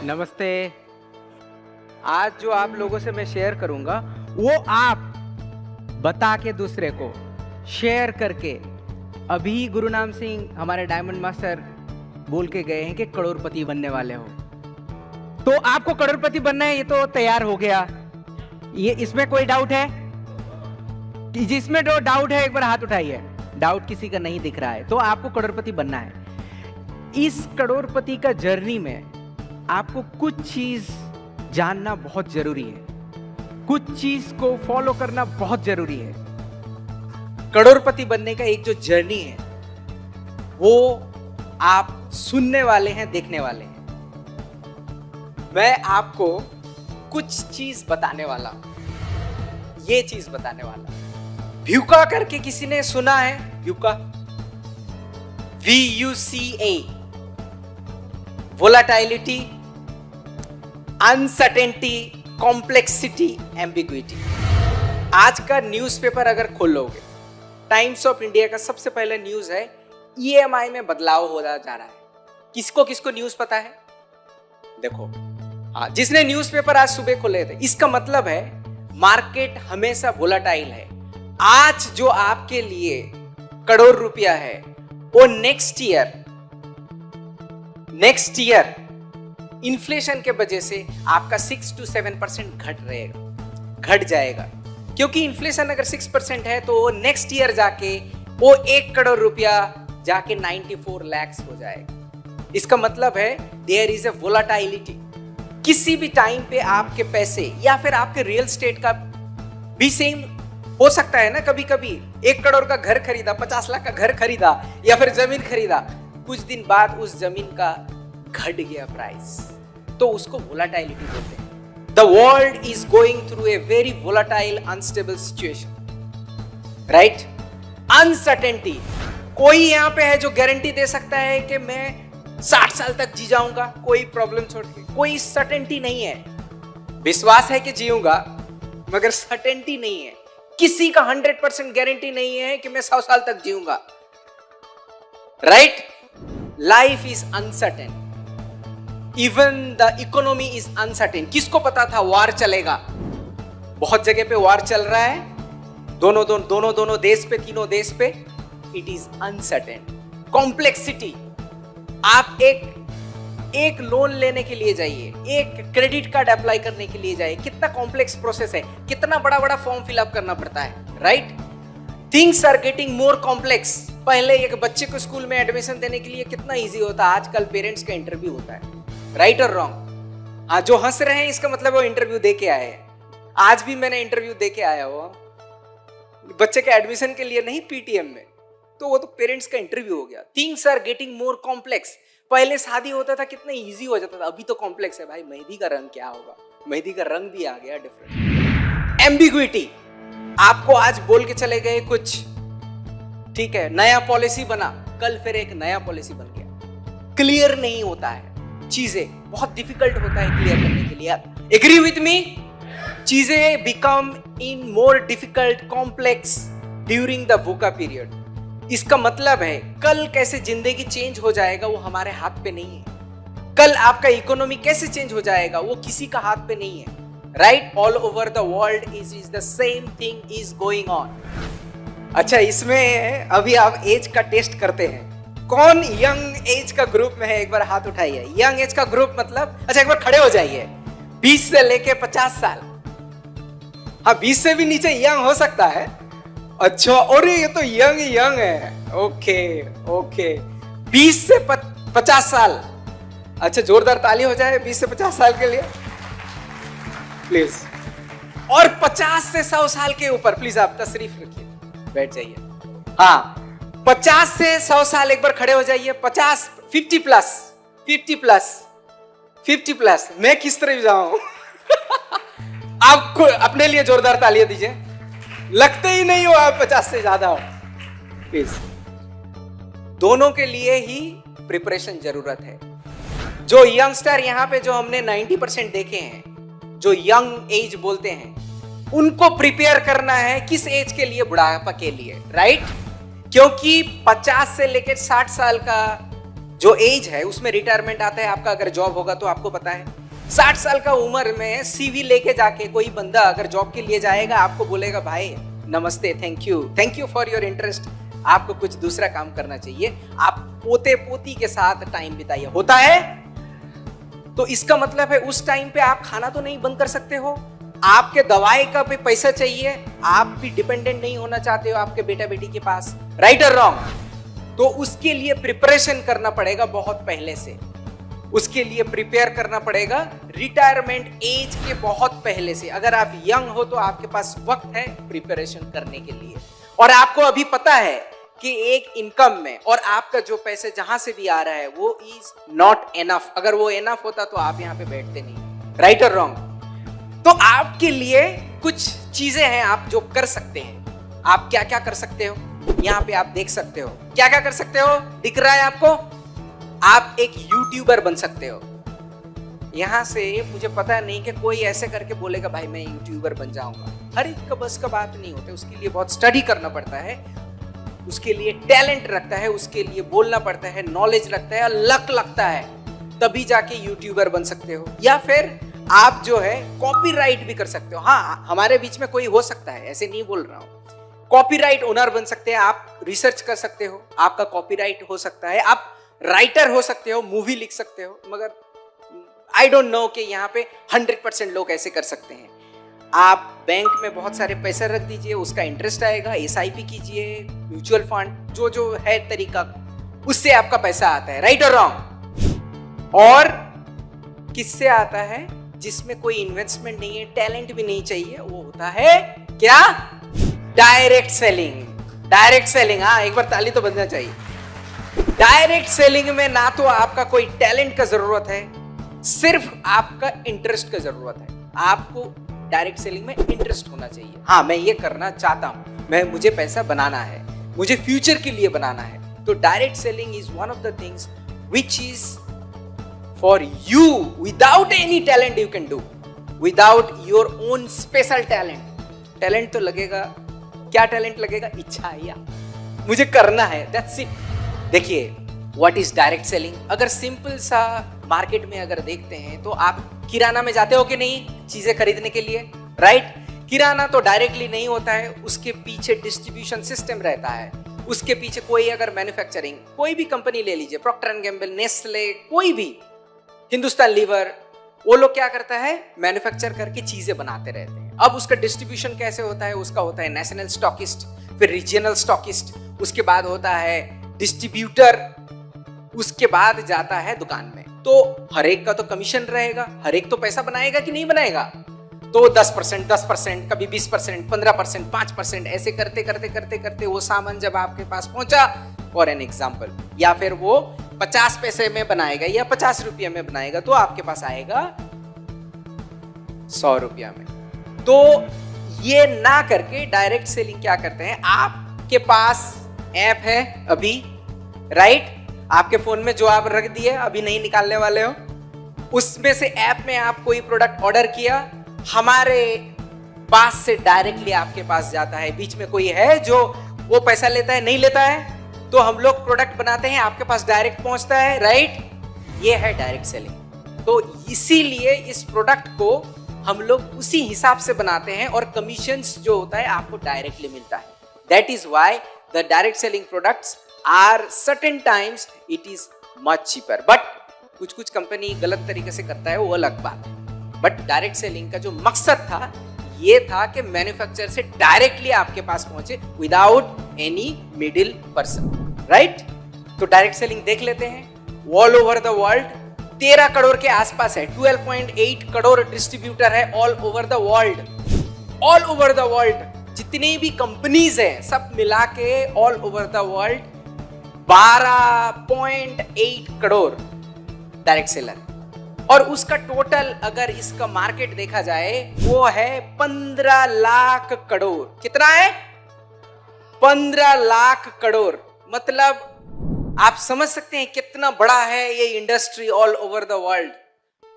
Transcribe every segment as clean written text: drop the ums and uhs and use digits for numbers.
नमस्ते। आज जो आप लोगों से मैं शेयर करूंगा वो आप बता के दूसरे को शेयर करके, अभी गुरुनाम सिंह हमारे डायमंड मास्टर बोल के गए हैं कि करोड़पति बनने वाले हो। तो आपको करोड़पति बनना है, ये तो तैयार हो गया। ये इसमें कोई डाउट है? जिसमें जो डाउट है एक बार हाथ उठाइए। डाउट किसी का नहीं दिख रहा है। तो आपको करोड़पति बनना है। इस करोड़पति का जर्नी में आपको कुछ चीज जानना बहुत जरूरी है, कुछ चीज को फॉलो करना बहुत जरूरी है। करोड़पति बनने का एक जो जर्नी है वो आप सुनने वाले हैं, देखने वाले हैं। मैं आपको कुछ चीज बताने वाला हूं, ये चीज बताने वाला। व्यूका करके किसी ने सुना है? व्यूका, VUCA, volatility, uncertainty, complexity, ambiguity. आज का न्यूज़पेपर अगर खोलोगे, टाइम्स ऑफ इंडिया का सबसे पहले न्यूज है EMI में बदलाव हो जा रहा है। किसको किसको न्यूज पता है? देखो, जिसने न्यूज़पेपर आज सुबह खोले थे, इसका मतलब है मार्केट हमेशा वोलाटाइल है। आज जो आपके लिए करोड़ रुपया है वो नेक्स्ट ईयर इन्फ्लेशन के वजह से आपका 6 to 7% घट जाएगा। क्योंकि इन्फ्लेशन अगर 6% है तो नेक्स्ट ईयर जाके वो 1 करोड़ रुपया जाके 94 lakhs हो जाएगा। इसका मतलब है देयर इज अ वोलाटिलिटी। किसी भी टाइम पे आपके पैसे या फिर आपके रियल एस्टेट का भी सेम हो सकता है ना। कभी कभी 1 करोड़ का घर खरीदा, 50 लाख का घर खरीदा या फिर जमीन खरीदा, कुछ दिन बाद उस जमीन का घट गया प्राइस, तो उसको वोलाटिलिटी बोलते हैं। The world is going through a very volatile unstable situation, right? Uncertainty. कोई यहां पे है जो गारंटी दे सकता है कि मैं 60 साल तक जी जाऊंगा कोई प्रॉब्लम छोड़ के? कोई सर्टेनिटी नहीं है। विश्वास है कि जीऊंगा, मगर सर्टेनिटी नहीं है। किसी का 100% गारंटी नहीं है कि मैं 100 साल तक जीऊंगा, right? Life is uncertain, even the economy is uncertain. किसको पता था वार चलेगा? बहुत जगह पे वार चल रहा है, दोनों देश पे, तीनों देश पे। It is uncertain. कॉम्प्लेक्सिटी। आप एक लोन लेने के लिए जाइए, एक क्रेडिट कार्ड अप्लाई करने के लिए जाइए, कितना कॉम्प्लेक्स प्रोसेस है, कितना बड़ा बड़ा फॉर्म फिलअप करना पड़ता है, right? Things are getting more complex. पहले एक बच्चे को स्कूल में एडमिशन देने के लिए कितना इजी होता, आजकल पेरेंट्स का इंटरव्यू होता है, राइट और रॉन्ग? हाँ, जो हंस रहे हैं इसका मतलब वो इंटरव्यू दे के आए हैं। आज भी मैंने इंटरव्यू दे के आया हुआ बच्चे के एडमिशन के लिए, नहीं PTM में, तो वो तो पेरेंट्स का इंटरव्यू हो गया। Things are getting more complex. पहले शादी होता था कितना इजी हो जाता था, अभी तो कॉम्प्लेक्स है भाई। मेहंदी का रंग क्या होगा? मेहंदी का रंग भी आ गया डिफरेंट। एम्बिग्विटी। आपको आज बोल के चले गए कुछ, ठीक है, नया पॉलिसी बना, कल फिर एक नया पॉलिसी बन गया। क्लियर नहीं होता है, चीजें बहुत डिफिकल्ट होता है क्लियर करने के लिए। Agree with me? चीजें become in more difficult, complex during the VUCA period. इसका मतलब है कल कैसे जिंदगी चेंज हो जाएगा वो हमारे हाथ पे नहीं है। कल आपका इकोनॉमी कैसे चेंज हो जाएगा वो किसी का हाथ पे नहीं है, right? All over the world is the same thing is going on. अच्छा, इसमें अभी आप एज का टेस्ट करते हैं। कौन यंग एज का ग्रुप में है? एक बार हाथ उठाइए। यंग एज का ग्रुप मतलब, अच्छा एक बार खड़े हो जाइए। 20 से लेके 50 साल। हाँ, 20 से भी नीचे यंग हो सकता है। अच्छा, और ये तो यंग है। ओके 20 से 50 साल। अच्छा, जोरदार ताली हो जाए 20 से 50 साल के लिए प्लीज। और 50 से 100 साल के ऊपर प्लीज आप तशरीफ रखिए, बैठ जाइए। हाँ, 50 से 100 साल एक बार खड़े हो जाइए। 50, 50 प्लस। मैं किस तरह जाऊं? आपको अपने लिए जोरदार तालियां दीजिए। लगते ही नहीं हो आप 50 से ज्यादा हो, प्लीज। दोनों के लिए ही प्रिपरेशन जरूरत है। जो यंगस्टर यहाँ पे जो हमने 90% देखे हैं, जो यंग एज बोलते हैं, उनको प्रिपेयर करना है किस एज के लिए? बुढ़ापा के लिए, राइट? क्योंकि 50 से लेकर 60 साल का जो एज है उसमें रिटायरमेंट आता है आपका। अगर जॉब होगा तो आपको पता है 60 साल का उम्र में सीवी लेके जाके कोई बंदा अगर जॉब के लिए जाएगा, आपको बोलेगा भाई नमस्ते, thank you for your interest, आपको कुछ दूसरा काम करना चाहिए, आप पोते पोती के साथ टाइम बिताइए। होता है? तो इसका मतलब है उस टाइम पे आप खाना तो नहीं बंद कर सकते हो, आपके दवाई का भी पैसा चाहिए, आप भी डिपेंडेंट नहीं होना चाहते हो आपके बेटा बेटी के पास, राइट और रॉन्ग? तो उसके लिए प्रिपरेशन करना पड़ेगा बहुत पहले से, उसके लिए प्रिपेयर करना पड़ेगा रिटायरमेंट एज के बहुत पहले से। अगर आप यंग हो तो आपके पास वक्त है प्रिपरेशन करने के लिए, और आपको अभी पता है कि एक इनकम में और आपका जो पैसे जहां से भी आ रहा है वो इज नॉट एनफ। अगर वो एनफ होता तो आप यहां पे बैठते नहीं, राइट और रॉन्ग? तो आपके लिए कुछ चीजें हैं आप जो कर सकते हैं। आप क्या क्या कर सकते हो यहां पे आप देख सकते हो। क्या क्या कर सकते हो दिख रहा है आपको? आप एक यूट्यूबर बन सकते हो। यहां से मुझे पता नहीं कि कोई ऐसे करके बोलेगा भाई मैं यूट्यूबर बन जाऊंगा, हर एक का बस का बात नहीं होता, उसके लिए बहुत स्टडी करना पड़ता है, उसके लिए टैलेंट रखता है, उसके लिए बोलना पड़ता है, नॉलेज लगता है, लक लगता है, तभी जाके यूट्यूबर बन सकते हो। या फिर आप जो है कॉपीराइट भी कर सकते हो। हाँ, हमारे बीच में कोई हो सकता है, ऐसे नहीं बोल रहा हूं, कॉपीराइट ओनर बन सकते हैं आप, रिसर्च कर सकते हो, आपका कॉपीराइट हो सकता है, आप राइटर हो सकते हो, मूवी लिख सकते हो, मगर आई डोंट नो कि यहाँ पे 100% लोग ऐसे कर सकते हैं। आप बैंक में बहुत सारे पैसे रख दीजिए, उसका इंटरेस्ट आएगा, SIP कीजिए, म्यूचुअल फंड, जो जो है तरीका, उससे आपका पैसा आता है, राइट और रॉन्ग? और किससे आता है? जिसमें कोई इन्वेस्टमेंट नहीं है, टैलेंट भी नहीं चाहिए, वो होता है क्या? Direct selling. डायरेक्ट सेलिंग, हाँ एक बार ताली तो बजना चाहिए। डायरेक्ट सेलिंग में ना तो आपका कोई टैलेंट का जरूरत है, सिर्फ आपका इंटरेस्ट का जरूरत है। आपको डायरेक्ट सेलिंग में इंटरेस्ट होना चाहिए। हाँ मैं ये करना चाहता हूं, मुझे पैसा बनाना है, मुझे फ्यूचर के लिए बनाना है। तो direct selling is one of the things which is for you, without any talent you can do, without your own special talent. Talent तो लगेगा, क्या टैलेंट लगेगा? इच्छा, या मुझे करना है, दैट्स इट। देखिए व्हाट इज डायरेक्ट सेलिंग। अगर सिंपल सा मार्केट में अगर देखते हैं तो आप किराना में जाते हो कि नहीं चीजें खरीदने के लिए, राइट? किराना तो डायरेक्टली नहीं होता है, उसके पीछे डिस्ट्रीब्यूशन सिस्टम रहता है, उसके पीछे कोई अगर मैन्युफैक्चरिंग, कोई भी कंपनी ले लीजिए, प्रॉक्टर एंड गैम्बल, नेस्ले, कोई भी, हिंदुस्तान लीवर, वो लोग क्या करता है? मैन्युफैक्चर करके चीजें बनाते रहते हैं। अब उसका डिस्ट्रीब्यूशन कैसे होता है? उसका होता है नेशनल स्टॉकिस्ट, फिर रीजनल स्टॉकिस्ट, उसके बाद होता है डिस्ट्रीब्यूटर, उसके बाद जाता है दुकान में। तो हर एक का तो कमीशन रहेगा, हर एक तो पैसा बनाएगा कि नहीं बनाएगा? तो 10%, कभी 20%, 15%, 5%, ऐसे करते करते करते करते वो सामान जब आपके पास पहुंचा, फॉर एन एग्जाम्पल, या फिर वो 50 पैसे में बनाएगा या 50 रुपये में बनाएगा, तो आपके पास आएगा 100 रुपया में। तो ये ना करके डायरेक्ट सेलिंग क्या करते हैं? आपके पास ऐप है अभी, राइट? आपके फोन में जो आप रख दिए, अभी नहीं निकालने वाले हो, उसमें से ऐप में आप कोई प्रोडक्ट ऑर्डर किया, हमारे पास से डायरेक्टली आपके पास जाता है। बीच में कोई है जो वो पैसा लेता है? नहीं लेता है। तो हम लोग प्रोडक्ट बनाते हैं, आपके पास डायरेक्ट पहुंचता है, राइट? ये है डायरेक्ट सेलिंग। तो इसीलिए इस प्रोडक्ट को हम लोग उसी हिसाब से बनाते हैं और कमीशंस जो होता है आपको डायरेक्टली मिलता है। That is why the direct selling products are certain times it is much cheaper. But कुछ कुछ कंपनी गलत तरीके से करता है, वो अलग बात है। बट डायरेक्ट सेलिंग का जो मकसद था ये था कि मैन्युफैक्चरर से डायरेक्टली आपके पास पहुंचे without any middle person, right? तो डायरेक्ट सेलिंग देख लेते हैं। All over the world 13 crore के आसपास है, 12.8 करोड़ डिस्ट्रीब्यूटर है all over the world. All over the world जितनी भी कंपनीज हैं सब मिला के all over the world 12.8 crore direct seller, और उसका टोटल अगर इसका मार्केट देखा जाए वो है 15 लाख करोड़। कितना है? 15 लाख करोड़। मतलब आप समझ सकते हैं कितना बड़ा है ये industry all over the world.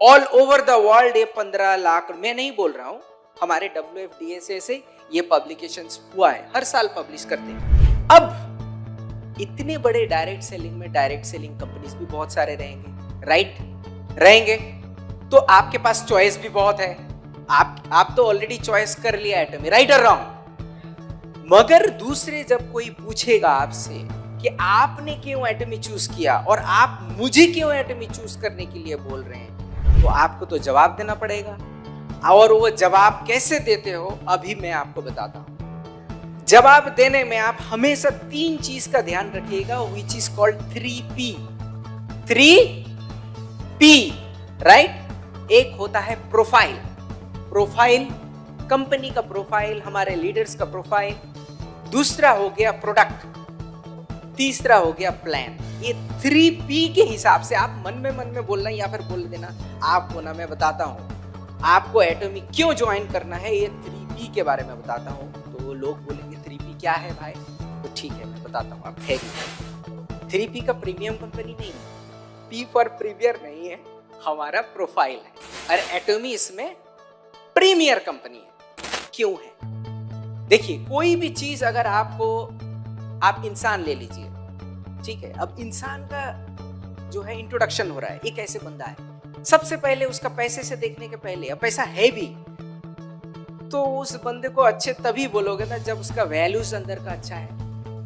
All over the world ये 15 लाख, मैं नहीं बोल रहा हूं, हमारे WFDA से ये पब्लिकेशंस हुआ है, हर साल पब्लिश करते हैं। अब इतने बड़े डायरेक्ट सेलिंग में डायरेक्ट सेलिंग कंपनीज भी बहुत सारे रहेंगे, राइट? रहेंगे। तो आपके पास चॉइस भी बहुत है। आप तो ऑलरेडी चॉइस कर लिया एटॉमी, राइट और रॉन्ग। मगर दूसरे जब कोई पूछेगा आपसे कि आपने क्यों एटॉमी चूज किया और आप मुझे क्यों एटॉमी चूज करने के लिए बोल रहे हैं, तो आपको तो जवाब देना पड़ेगा। और वो जवाब कैसे देते हो अभी मैं आपको बताता हूं। जवाब देने में आप हमेशा 3 चीज का ध्यान रखिएगा, which is called 3P। 3P, right. एक होता है प्रोफाइल, प्रोफाइल कंपनी का प्रोफाइल, हमारे लीडर्स का प्रोफाइल। दूसरा हो गया प्रोडक्ट, तीसरा हो गया प्लान। ये 3P के हिसाब से आप मन में बोलना या फिर बोल देना आपको ना, मैं बताता हूं आपको एटॉमी क्यों ज्वाइन करना है, ये 3P के बारे में बताता हूं। तो लोग बोलेंगे 3P क्या है भाई, तो ठीक है मैं बताता हूं, आप ठहरिए। 3P का प्रीमियम कंपनी नहीं है, P फॉर प्रीमियर नहीं है, हमारा प्रोफाइल है। और एटॉमी इसमें प्रीमियर कंपनी है। क्यों है? देखिए, कोई भी चीज अगर आप इंसान ले लीजिए, ठीक है। अब इंसान का जो है इंट्रोडक्शन हो रहा है, एक ऐसे बंदा है, सबसे पहले उसका पैसे से देखने के पहले, अब पैसा है भी तो उस बंदे को अच्छे तभी बोलोगे ना जब उसका वैल्यूज अंदर का अच्छा है,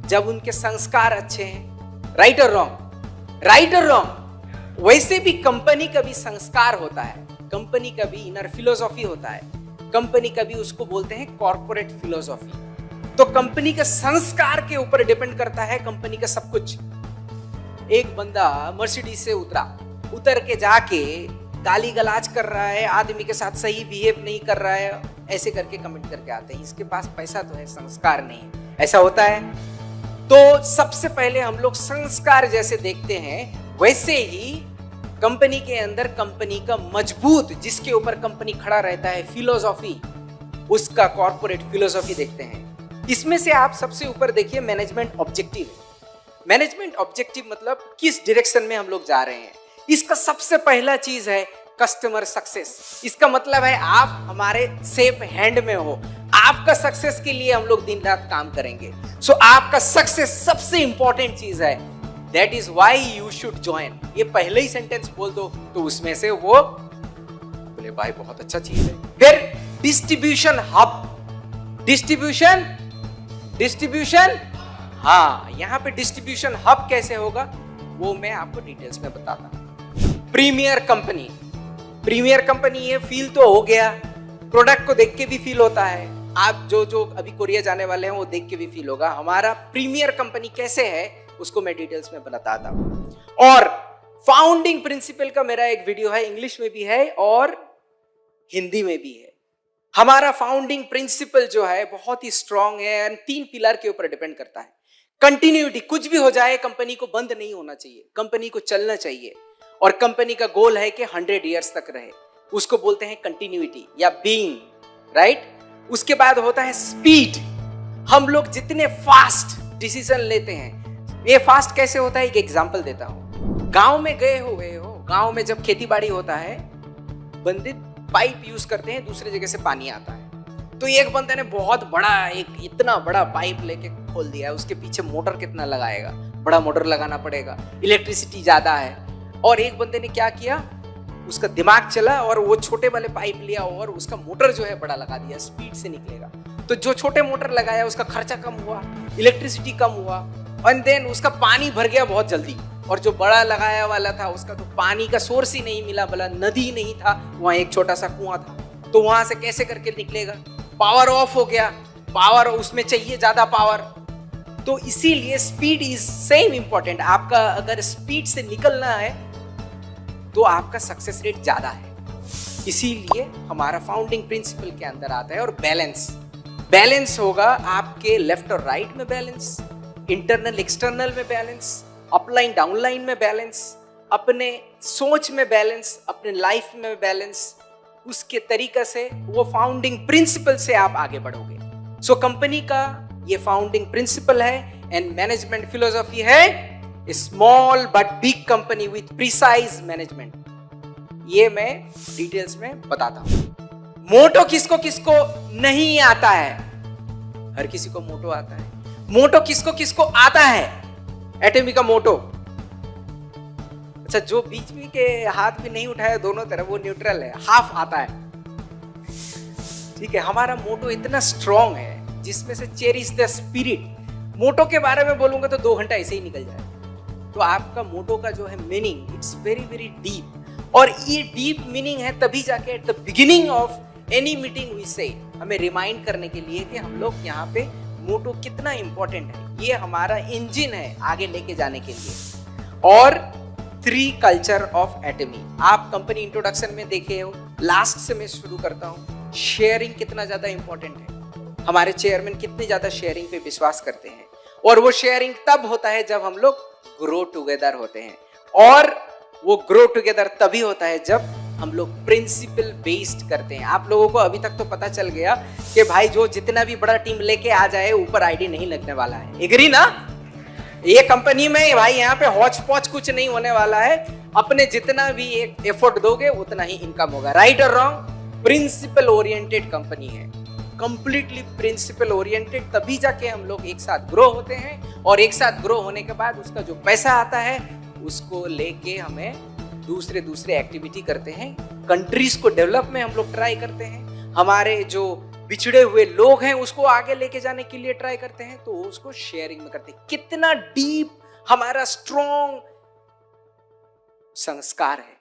जब उनके संस्कार अच्छे हैं, राइट और रॉन्ग, राइट और रॉन्ग। वैसे भी कंपनी का भी संस्कार होता है, कंपनी का भी इनर फिलोसॉफी होता है, कंपनी का भी उसको बोलते हैं कॉर्पोरेट फिलोसॉफी। तो कंपनी के संस्कार के ऊपर डिपेंड करता है कंपनी का सब कुछ। एक बंदा मर्सिडीज से उतर के जाके गाली गलाज कर रहा है, आदमी के साथ सही बिहेव नहीं कर रहा है, ऐसे करके कमेंट करके आते हैं इसके पास पैसा तो है, संस्कार नहीं। ऐसा होता है। तो सबसे पहले हम लोग संस्कार जैसे देखते हैं, वैसे ही कंपनी के अंदर कंपनी का मजबूत, जिसके ऊपर कंपनी खड़ा रहता है, फिलोसॉफी, उसका कॉर्पोरेट फिलोसॉफी देखते हैं। इसमें से आप सबसे ऊपर देखिए मैनेजमेंट ऑब्जेक्टिव। मैनेजमेंट ऑब्जेक्टिव मतलब किस डायरेक्शन में हम लोग जा रहे हैं। इसका सबसे पहला चीज है कस्टमर सक्सेस। इसका मतलब है आप हमारे सेफ हैंड में हो, आपका सक्सेस के लिए हम लोग दिन रात काम करेंगे। सो आपका सक्सेस सबसे इंपॉर्टेंट चीज है, that is why you should join. ये पहले ही सेंटेंस बोल दो तो उसमें से वो बोले भाई बहुत अच्छा चीज है। फिर डिस्ट्रीब्यूशन हब, डिस्ट्रीब्यूशन, हाँ, यहां पे डिस्ट्रीब्यूशन हब कैसे होगा वो मैं आपको डिटेल्स में बताता हूं। प्रीमियर कंपनी, प्रीमियर कंपनी ये फील तो हो गया, प्रोडक्ट को देख के भी फील होता है। आप जो अभी कोरिया जाने वाले हैं वो देख के भी फील होगा। हमारा प्रीमियर कंपनी कैसे है उसको मैं डिटेल्स में बताता हूं। और फाउंडिंग प्रिंसिपल का मेरा एक वीडियो है, इंग्लिश में भी है और हिंदी में भी है। हमारा फाउंडिंग प्रिंसिपल जो है बहुत ही स्ट्रांग है और 3 पिलर के ऊपर डिपेंड करता है। कंटिन्यूटी, कुछ भी हो जाए कंपनी को बंद नहीं होना चाहिए, कंपनी को चलना चाहिए। और कंपनी का गोल है कि 100 इयर्स तक रहे, उसको बोलते हैं कंटिन्यूटी या बीइंग, राइट। उसके बाद होता है स्पीड। हम लोग जितने फास्ट डिसीजन लेते हैं, ये फास्ट कैसे होता है, एक एग्जांपल देता हूं। गांव में गए हो, गांव में जब खेती बाड़ी होता है, बंदे पाइप यूज करते हैं, दूसरे जगह से पानी आता है। तो एक बंदे ने बहुत बड़ा, एक इतना बड़ा पाइप लेके खोल दिया है, उसके पीछे मोटर कितना लगाएगा, बड़ा मोटर लगाना पड़ेगा, इलेक्ट्रिसिटी ज्यादा है। और एक बंदे ने क्या किया, उसका दिमाग चला और वो छोटे वाले पाइप लिया और उसका मोटर जो है बड़ा लगा दिया, स्पीड से निकलेगा। तो जो छोटे मोटर लगाया उसका खर्चा कम हुआ, इलेक्ट्रिसिटी कम हुआ, एंड देन उसका पानी भर गया बहुत जल्दी। और जो बड़ा लगाया वाला था उसका तो पानी का सोर्स ही नहीं मिला, बोला नदी नहीं था, वहां एक छोटा सा कुआं था, तो वहां से कैसे करके निकलेगा, पावर ऑफ हो गया, पावर उसमें चाहिए ज्यादा पावर। तो इसीलिए स्पीड इज सेम इंपॉर्टेंट। आपका अगर स्पीड से निकलना है तो आपका सक्सेस रेट ज्यादा है। इसीलिए हमारा फाउंडिंग प्रिंसिपल के अंदर आता है। और बैलेंस, बैलेंस होगा आपके लेफ्ट और राइट में बैलेंस, इंटरनल एक्सटर्नल में बैलेंस, अपलाइन डाउनलाइन में बैलेंस, अपने सोच में बैलेंस, अपने लाइफ में बैलेंस। उसके तरीके से वो फाउंडिंग प्रिंसिपल से आप आगे बढ़ोगे। सो कंपनी का ये फाउंडिंग प्रिंसिपल है एंड मैनेजमेंट फिलोसॉफी है small but big company with precise management. ये मैं डिटेल्स में बताता हूं। मोटो किसको किसको नहीं आता है? हर किसी को मोटो आता है। मोटो किसको किसको आता है? एटॉमी का मोटो। अच्छा, जो बीच में के हाथ भी नहीं उठाया दोनों तरफ, वो न्यूट्रल है, हाफ आता है। ठीक है, हमारा मोटो इतना स्ट्रॉन्ग है जिसमें से चेरिश द स्पिरिट। मोटो के बारे में बोलूंगा तो 2 घंटा ऐसे ही निकल जाए। तो आपका मोटो का जो है meaning, it's very very deep, और ये डीप मीनिंग है तभी जाके at the beginning of any meeting we say हमें रिमाइंड करने के लिए कि हम लोग यहाँ पे मोटो कितना इंपॉर्टेंट है। ये हमारा इंजन है आगे लेके जाने के लिए। और 3 कल्चर ऑफ एटमी आप कंपनी इंट्रोडक्शन में देखे हो। लास्ट से मैं शुरू करता हूँ। शेयरिंग कितना ज्यादा इंपॉर्टेंट है, हमारे चेयरमैन कितने ज्यादा शेयरिंग पे विश्वास करते हैं, और वो शेयरिंग तब होता है जब हम लोग ग्रो टुगेदर होते हैं, और वो ग्रो टुगेदर तभी होता है जब हम लोग प्रिंसिपल बेस्ड करते हैं। आप लोगों को अभी तक तो पता चल गया कि भाई जो जितना भी बड़ा टीम लेके आ जाए ऊपर आईडी नहीं लगने वाला है। एग्री ना? ये कंपनी में भाई यहाँ पे हौच पौच कुछ नहीं होने वाला है। अपने जितना भी एक एफर्ट दोगे उतना ही इनकम होगा। राइट और रॉन्ग? प्रिंसिपल ओरिएंटेड कंपनी है, कंप्लीटली प्रिंसिपल ओरिएंटेड, तभी जाके हम लोग एक साथ ग्रो होते हैं, और एक साथ ग्रो होने के बाद उसका जो पैसा आता है उसको लेके हमें दूसरे एक्टिविटी करते हैं। कंट्रीज को डेवलप में हम लोग ट्राई करते हैं, हमारे जो बिछड़े हुए लोग हैं उसको आगे लेके जाने के लिए ट्राई करते हैं, तो उसको शेयरिंग में करते हैं। कितना डीप हमारा स्ट्रॉन्ग संस्कार है।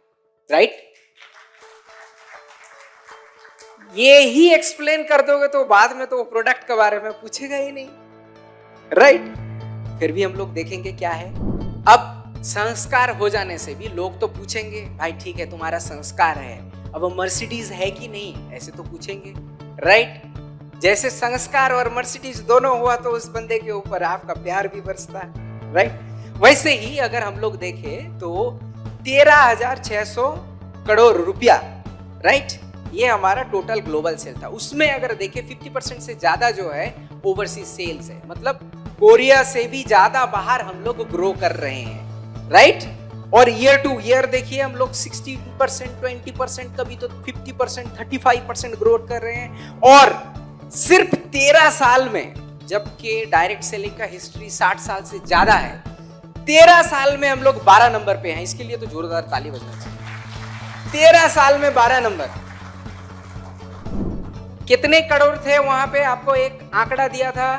राइट? ये ही एक्सप्लेन कर दोगे तो बाद में तो वो प्रोडक्ट के बारे में पूछेगा ही नहीं। राइट? फिर भी हम लोग देखेंगे क्या है। अब संस्कार हो जाने से भी लोग तो पूछेंगे, भाई ठीक है तुम्हारा संस्कार है, अब मर्सिडीज है कि नहीं, ऐसे तो पूछेंगे। राइट? जैसे संस्कार और मर्सिडीज दोनों हुआ तो उस बंदे के ऊपर आपका प्यार भी बरसता है। राइट? वैसे ही अगर हम लोग देखें तो 13,600 करोड़ रुपया, राइट, ये हमारा टोटल ग्लोबल सेल था। उसमें अगर देखें 50% से ज्यादा जो है ओवरसीज सेल्स है, मतलब कोरिया से भी ज्यादा बाहर हम लोग ग्रो कर रहे हैं। राइट? और ईयर टू ईयर देखिए हम लोग 60%, 20%, कभी तो 50%, 35% ग्रोथ कर रहे हैं। और सिर्फ 13 साल में, जबकि डायरेक्ट सेलिंग का हिस्ट्री 60 साल से ज्यादा है, 13 साल में हम लोग 12 नंबर पे हैं। इसके लिए तो जोरदार ताली बजना चाहिए। 13 साल में 12 नंबर। कितने करोड़ थे वहां पे? आपको एक आंकड़ा दिया था,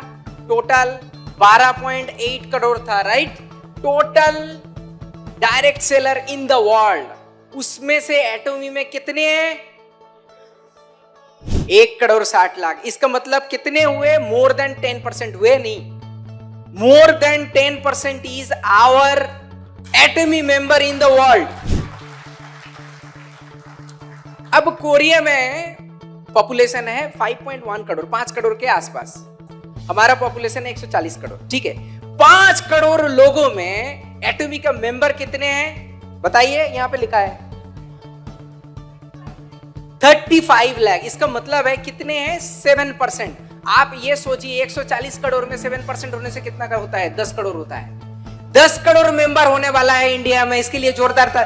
टोटल 12.8 करोड़ था। Right? Total direct seller in the world. उसमें से एटोमी में कितने हैं? 1,60,00,000। इसका मतलब कितने हुए? मोर देन 10% हुए। नहीं, more than 10% is our atomy member in the world. अब कोरिया में पॉपुलेशन है 5.1 करोड़, 5 करोड़ के आसपास। हमारा पॉपुलेशन है 140 करोड़। ठीक है, 5 करोड़ लोगों में एटमी का मेंबर कितने हैं बताइए? यहां पे लिखा है 35 लाख। इसका मतलब है कितने हैं? 7%। आप ये सोचिए 140 करोड़ में 7% होने से कितना का होता है? 10 करोड़ होता है। 10 करोड़ मेंबर होने वाला है इंडिया में। इसके लिए जोरदार था।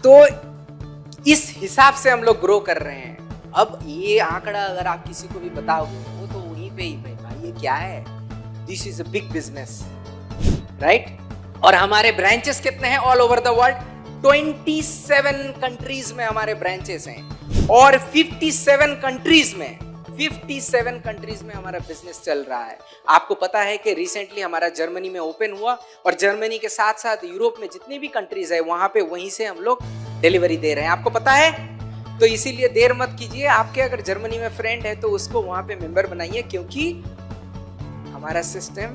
तो इस हिसाब से हम लोग ग्रो कर रहे हैं। अब ये आंकड़ा अगर आप किसी को भी बताओगे वो तो वहीं पे ही भाई ये क्या है? This is a big business. Right? और हमारे ब्रांचेस कितने हैं all over the world? 27 countries में हमारे ब्रांचेस हैं, और 57 कंट्रीज में हमारा बिजनेस चल रहा है। आपको पता है कि रिसेंटली हमारा जर्मनी में ओपन हुआ, और जर्मनी के साथ साथ यूरोप में जितनी भी कंट्रीज है वहां पे वहीं से हम लोग डिलीवरी दे रहे हैं। आपको पता है? तो इसीलिए देर मत कीजिए। आपके अगर जर्मनी में फ्रेंड है तो उसको वहां पे मेंबर बनाइए, क्योंकि हमारा सिस्टम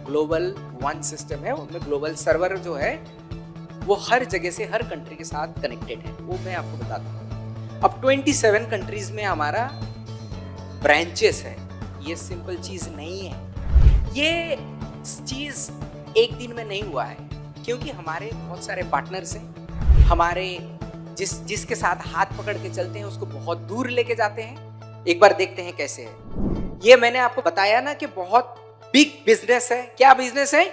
ग्लोबल वन सिस्टम है। उनमें ग्लोबल सर्वर जो है वो हर जगह से हर कंट्री के साथ कनेक्टेड है। वो मैं आपको बताता हूँ। अब 27 कंट्रीज में हमारा ब्रांचेस है। ये सिंपल चीज नहीं है। ये चीज एक दिन में नहीं हुआ है, क्योंकि हमारे बहुत सारे पार्टनर्स हैं। हमारे जिसके साथ हाथ पकड़ के चलते हैं उसको बहुत दूर लेके जाते हैं। एक बार देखते हैं कैसे है। ये मैंने आपको बताया ना कि बहुत बिग बिजनेस है। क्या बिजनेस है?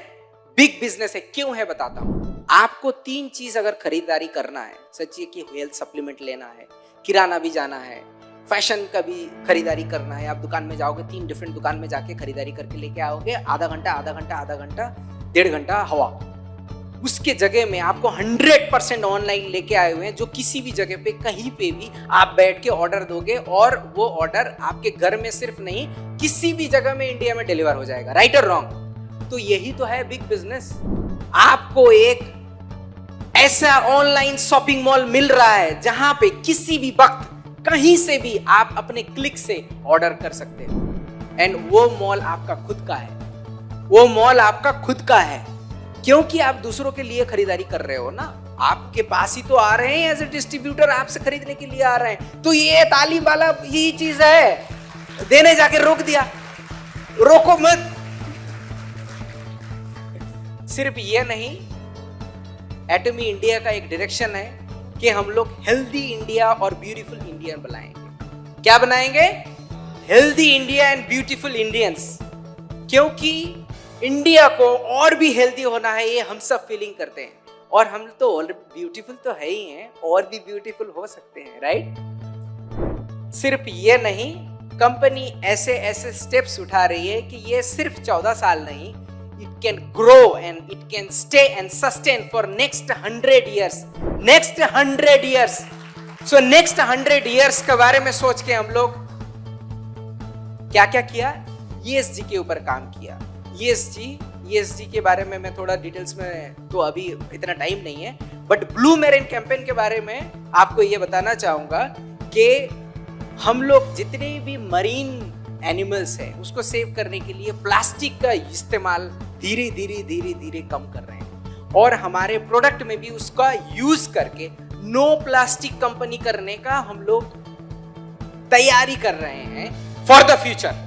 बिग बिजनेस है। क्यों है बताता हूं। आपको 3 चीज अगर खरीदारी करना है, सच्ची कि हेल्थ सप्लीमेंट लेना है, किराना भी जाना है, फैशन का भी खरीदारी करना है, आप दुकान में जाओगे, 3 डिफरेंट दुकान में जाके खरीदारी करके लेके आओगे, आधा घंटा, 1.5 घंटा हवा। उसके जगह में आपको 100% ऑनलाइन लेके आए हुए हैं, जो किसी भी जगह पे कहीं पे भी आप बैठ के ऑर्डर दोगे और वो ऑर्डर आपके घर में सिर्फ नहीं, किसी भी जगह में इंडिया में डिलीवर हो जाएगा। राइट और रॉन्ग? तो यही तो है बिग बिजनेस। आपको एक ऐसा ऑनलाइन शॉपिंग मॉल मिल रहा है जहां पे किसी भी वक्त कहीं से भी आप अपने क्लिक से ऑर्डर कर सकते हो, एंड वो मॉल आपका खुद का है, वो मॉल आपका खुद का है, क्योंकि आप दूसरों के लिए खरीदारी कर रहे हो ना, आपके पास ही तो आ रहे हैं एज ए डिस्ट्रीब्यूटर, आपसे खरीदने के लिए आ रहे हैं। तो ये तालीम वाला यही चीज है, देने जाके रोक दिया, रोको मत। सिर्फ ये नहीं, एटमी इंडिया का एक डायरेक्शन है कि हम लोग हेल्दी इंडिया और ब्यूटीफुल इंडियन बनाएंगे। क्या बनाएंगे? Healthy India and beautiful Indians. क्योंकि इंडिया को और भी हेल्दी होना है, ये हम सब फीलिंग करते हैं, और हम तो ऑलरेडी ब्यूटीफुल तो है ही हैं, और भी ब्यूटीफुल हो सकते हैं। राइट? सिर्फ ये नहीं, कंपनी ऐसे ऐसे स्टेप्स उठा रही है कि ये सिर्फ 14 साल नहीं, it can grow and it can stay and sustain for next 100 years. Next 100 years. So next 100 years के बारे में सोच के हम लोग क्या क्या किया? ESG के ऊपर काम किया। ESG के बारे में मैं थोड़ा डिटेल्स में तो अभी इतना टाइम नहीं है, बट ब्लू मेरिन कैंपेन के बारे में आपको ये बताना चाहूंगा कि हम लोग जितने भी मरीन एनिमल्स है उसको सेव करने के लिए प्लास्टिक का इस्तेमाल धीरे धीरे कम कर रहे हैं, और हमारे प्रोडक्ट में भी उसका यूज करके नो प्लास्टिक कंपनी करने का हम लोग तैयारी कर रहे हैं फॉर द फ्यूचर।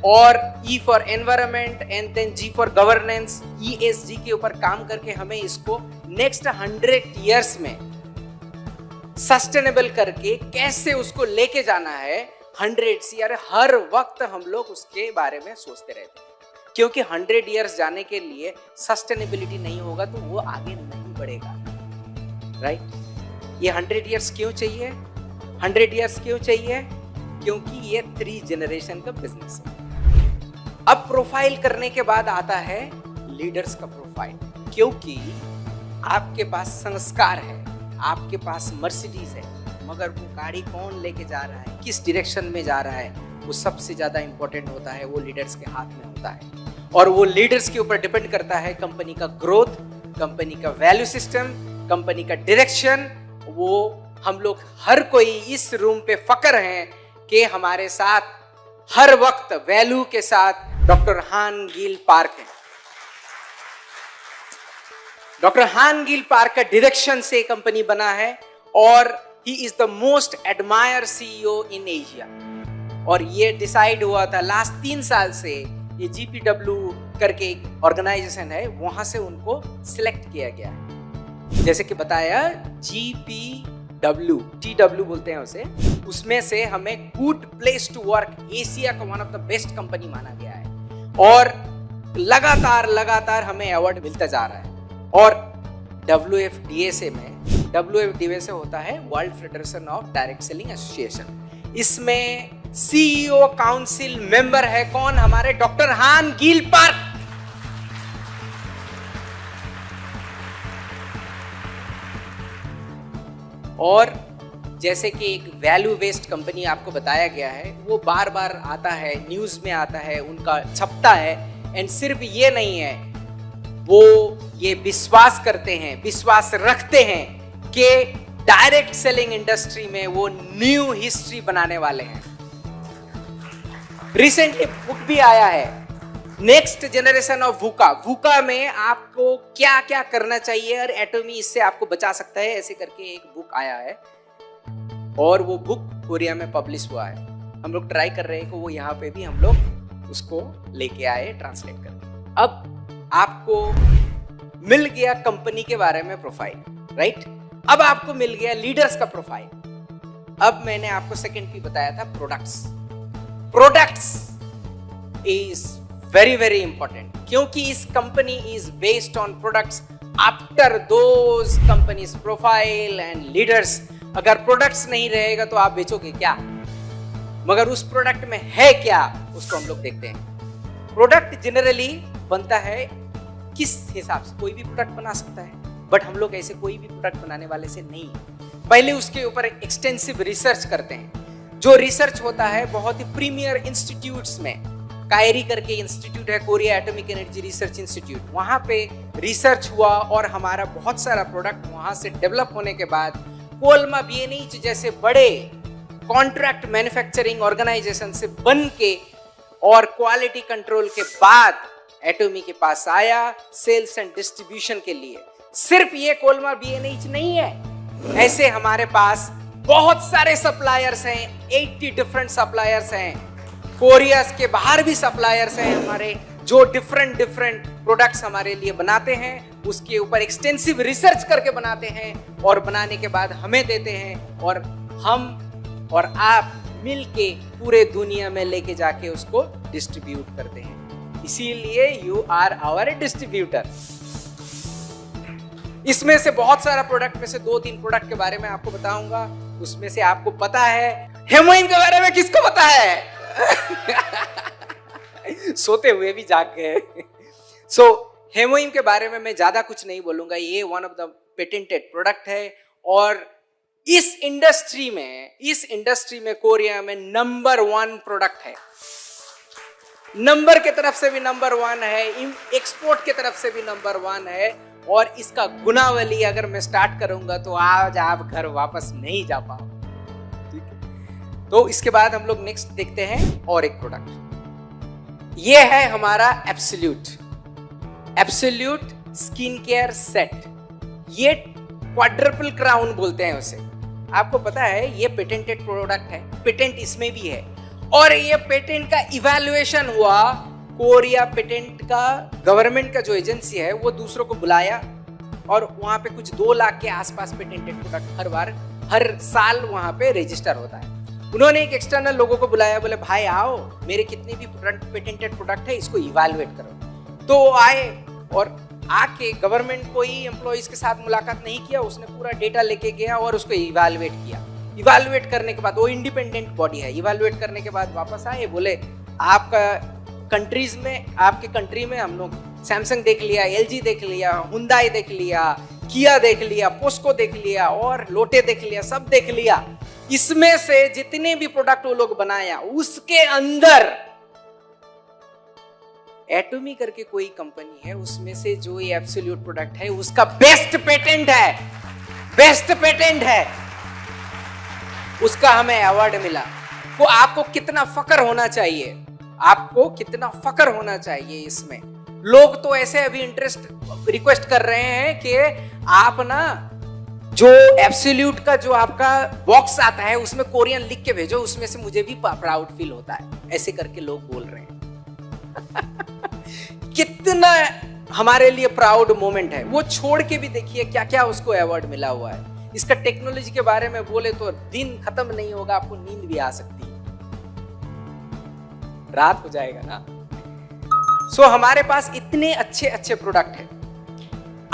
और E for environment and then G for governance, ESG के ऊपर काम करके हमें इसको नेक्स्ट 100 इयर्स में सस्टेनेबल करके कैसे उसको लेके जाना है 100 ईयर, हर वक्त हम लोग उसके बारे में सोचते रहते हैं, क्योंकि 100 इयर्स जाने के लिए सस्टेनेबिलिटी नहीं होगा तो वो आगे नहीं बढ़ेगा। राइट? ये 100 इयर्स क्यों चाहिए? 100 इयर्स क्यों चाहिए? क्योंकि ये 3 जनरेशन का बिजनेस है। अब प्रोफाइल करने के बाद आता है लीडर्स का प्रोफाइल, क्योंकि आपके पास संस्कार है, आपके पास मर्सिडीज है, मगर वो गाड़ी कौन लेके जा रहा है, किस डायरेक्शन में जा रहा है, वो सबसे ज्यादा इंपॉर्टेंट होता है, वो लीडर्स के हाथ में होता है। और वो लीडर्स के ऊपर डिपेंड करता है कंपनी का ग्रोथ, कंपनी का वैल्यू सिस्टम, कंपनी का डायरेक्शन। वो हम लोग हर कोई इस रूम पे फकर हैं कि हमारे साथ हर वक्त वैल्यू के साथ डॉक्टर हान गील पार्क है। डॉक्टर हान गील पार्क का डायरेक्शन से कंपनी बना है, और he is the most admire CEO in Asia. और ये डिसाइड हुआ था लास्ट 3 साल से, ये GPW करके एक ऑर्गेनाइजेशन है, वहां से उनको सिलेक्ट किया गया है। जैसे कि बताया, GPW, TW बोलते हैं उसे, उसमें से हमें good place to work Asia का one of the best company माना गया है, और लगातार हमें अवार्ड मिलता जा रहा है। और WFDA में, WFDA होता है world federation of direct selling association, इसमें CEO काउंसिल मेंबर है कौन? हमारे डॉक्टर हान गील पार्क। और जैसे कि एक वैल्यू बेस्ड कंपनी आपको बताया गया है, वो बार बार आता है, न्यूज में आता है, उनका छपता है, एंड सिर्फ ये नहीं है, वो ये विश्वास करते हैं, विश्वास रखते हैं कि डायरेक्ट सेलिंग इंडस्ट्री में वो न्यू हिस्ट्री बनाने वाले हैं। रिसेंटली बुक भी आया है, next generation of VUCA. VUCA में आपको क्या क्या करना चाहिए और एटमी इससे आपको बचा सकता है, ऐसे करके एक बुक आया है, और वो बुक कोरिया में पब्लिश हुआ है। हम लोग ट्राई कर रहे हैं कि वो यहाँ पे भी हम लोग उसको लेके आए ट्रांसलेट करके। अब आपको मिल गया कंपनी के बारे में प्रोफाइल, राइट? अब आपको मिल गया लीडर्स का प्रोफाइल। अब मैंने आपको सेकंड भी बताया था प्रोडक्ट्स इज वेरी इंपॉर्टेंट, क्योंकि इस company is based on products after those companies profile and leaders, अगर प्रोडक्ट्स नहीं रहेगा तो आप बेचोगे क्या? मगर उस प्रोडक्ट में है क्या, उसको हम लोग देखते हैं। प्रोडक्ट जनरली बनता है किस हिसाब से? कोई भी प्रोडक्ट बना सकता है, बट हम लोग ऐसे कोई भी प्रोडक्ट बनाने वाले से नहीं, पहले उसके ऊपर एक्सटेंसिव रिसर्च करते हैं। जो रिसर्च होता है बहुत ही प्रीमियर इंस्टीट्यूट्स में, कायरी करके इंस्टीट्यूट है, Korea atomic energy research institute, वहां पे रिसर्च हुआ और हमारा बहुत सारा प्रोडक्ट वहां से डेवलप होने के बाद कोलमा बीएनईच जैसे बड़े कॉन्ट्रैक्ट मैन्युफैक्चरिंग ऑर्गेनाइजेशन से बन के और क्वालिटी कंट्रोल के बाद एटोमी के पास आया सेल्स एंड डिस्ट्रीब्यूशन के लिए। सिर्फ ये कोलमा बीएनईच नहीं है, ऐसे हमारे पास बहुत सारे सप्लायर्स हैं, 80 डिफरेंट सप्लायर्स हैं, कोरिया के बाहर भी सप्लायर्स हैं हमारे, जो डिफरेंट प्रोडक्ट्स हमारे लिए बनाते हैं, उसके ऊपर एक्सटेंसिव रिसर्च करके बनाते हैं और बनाने के बाद हमें देते हैं और हम और आप मिलके पूरे दुनिया में लेके जाके उसको डिस्ट्रीब्यूट करते हैं। इसीलिए यू आर आवर डिस्ट्रीब्यूटर। इसमें से बहुत सारा प्रोडक्ट में से 2-3 प्रोडक्ट के बारे में आपको बताऊंगा। उसमें से आपको पता है हेमोइन के बारे में? किसको पता है? सोते हुए भी जाग गए। सो हेमोइन के बारे में मैं ज्यादा कुछ नहीं बोलूंगा, ये one of the patented product है और इस इंडस्ट्री में कोरिया में नंबर 1 प्रोडक्ट है। नंबर के तरफ से भी नंबर 1 है, एक्सपोर्ट के तरफ से भी नंबर 1 है और इसका गुनावली अगर मैं स्टार्ट करूंगा तो आज आप घर वापस नहीं जा पाओ। ठीक है, तो इसके बाद हम लोग नेक्स्ट देखते हैं और एक प्रोडक्ट। ये है हमारा एब्सोल्यूट स्किन केयर सेट। ये क्वाड्रपल क्राउन बोलते हैं उसे। आपको पता है ये पेटेंटेड प्रोडक्ट है, पेटेंट इसमें भी है और ये पेटेंट का इवैल्यूएशन हुआ। कोरिया पेटेंट का गवर्नमेंट का जो एजेंसी है वो दूसरों को बुलाया और वहां पे कुछ 2 लाख के आसपास पेटेंटेड प्रोडक्ट हर साल वहां पे रजिस्टर होता है। उन्होंने एक एक्सटर्नल लोगों को बुलाया, बोले भाई आओ, मेरे कितने भी पेटेंटेड प्रोडक्ट है इसको इवैल्यूएट करो। तो आए और आके गवर्नमेंट कोई एम्प्लॉइज के साथ मुलाकात नहीं किया, उसने पूरा डेटा लेके गया और उसको इवैल्यूएट किया। इवैल्यूएट करने के बाद वो इंडिपेंडेंट बॉडी है, इवैल्यूएट करने के बाद वापस आए, बोले आपका कंट्रीज में, आपके कंट्री में हम लोग सैमसंग देख लिया, एलजी देख लिया, हुंडई देख लिया, किया देख लिया, पोस्को देख लिया और लोटे देख लिया, सब देख लिया। इसमें से जितने भी प्रोडक्ट वो लोग बनाया उसके अंदर एटोमी करके कोई कंपनी है, उसमें से जो ये एब्सोल्यूट प्रोडक्ट है उसका बेस्ट पेटेंट है, उसका हमें अवार्ड मिला। तो आपको कितना फक्र होना चाहिए, आपको कितना फक्र होना चाहिए इसमें। लोग तो ऐसे अभी रिक्वेस्ट कर रहे हैं कि आप ना जो एब्सोल्यूट का जो आपका बॉक्स आता है उसमें कोरियन लिख के भेजो, उसमें से मुझे भी प्राउड फील होता है, ऐसे करके लोग बोल रहे हैं। कितना हमारे लिए प्राउड मोमेंट है। वो छोड़ के भी देखिए क्या क्या उसको अवार्ड मिला हुआ है। इसका टेक्नोलॉजी के बारे में बोले तो दिन खत्म नहीं होगा, आपको नींद भी आ सकती है, रात हो जाएगा ना। सो हमारे पास इतने अच्छे अच्छे प्रोडक्ट है।